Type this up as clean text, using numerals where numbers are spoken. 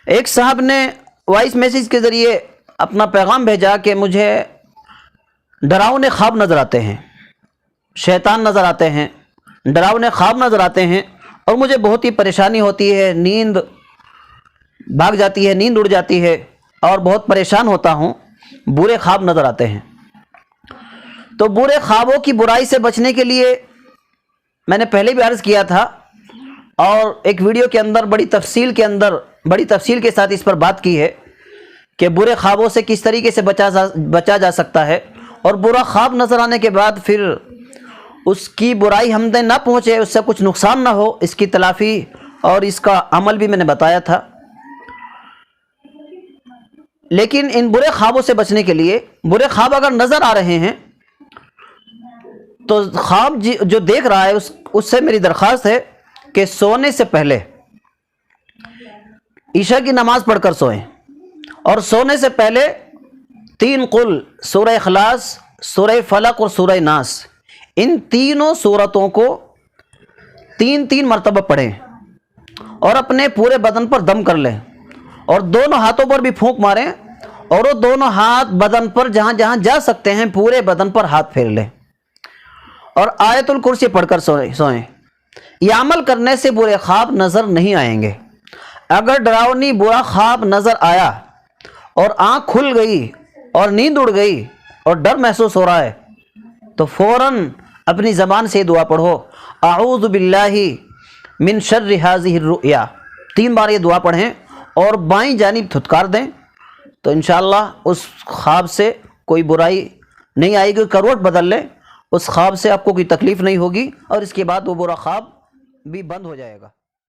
ایک صاحب نے وائس میسیج کے ذریعے اپنا پیغام بھیجا کہ مجھے ڈراؤنے خواب نظر آتے ہیں، شیطان نظر آتے ہیں، ڈراؤنے خواب نظر آتے ہیں، اور مجھے بہت ہی پریشانی ہوتی ہے، نیند بھاگ جاتی ہے، نیند اڑ جاتی ہے، اور بہت پریشان ہوتا ہوں، برے خواب نظر آتے ہیں۔ تو برے خوابوں کی برائی سے بچنے کے لیے میں نے پہلے بھی عرض کیا تھا، اور ایک ویڈیو کے اندر بڑی تفصیل کے ساتھ اس پر بات کی ہے کہ برے خوابوں سے کس طریقے سے بچا جا سکتا ہے، اور برا خواب نظر آنے کے بعد پھر اس کی برائی ہم تک نہ پہنچے، اس سے کچھ نقصان نہ ہو، اس کی تلافی اور اس کا عمل بھی میں نے بتایا تھا۔ لیکن ان برے خوابوں سے بچنے کے لیے، برے خواب اگر نظر آ رہے ہیں تو خواب جو دیکھ رہا ہے اس سے میری درخواست ہے کہ سونے سے پہلے عشاء کی نماز پڑھ کر سوئیں، اور سونے سے پہلے 3 قل، سورہ اخلاص، سورہ فلق اور سورہ ناس، ان تینوں سورتوں کو 3 مرتبہ پڑھیں، اور اپنے پورے بدن پر دم کر لیں، اور دونوں ہاتھوں پر بھی پھونک ماریں، اور وہ دونوں ہاتھ بدن پر جہاں جہاں جا سکتے ہیں پورے بدن پر ہاتھ پھیر لیں، اور آیت الکرسی پڑھ کر سوئیں۔ یہ عمل کرنے سے برے خواب نظر نہیں آئیں گے۔ اگر ڈراؤنی برا خواب نظر آیا اور آنکھ کھل گئی اور نیند اڑ گئی اور ڈر محسوس ہو رہا ہے تو فوراً اپنی زبان سے دعا پڑھو، اعوذ باللہ من شر ہذہ الرؤیا، 3 بار یہ دعا پڑھیں اور بائیں جانب تھتکار دیں، تو انشاءاللہ اس خواب سے کوئی برائی نہیں آئے گی، کروٹ بدل لیں، اس خواب سے آپ کو کوئی تکلیف نہیں ہوگی، اور اس کے بعد وہ برا خواب بھی بند ہو جائے گا۔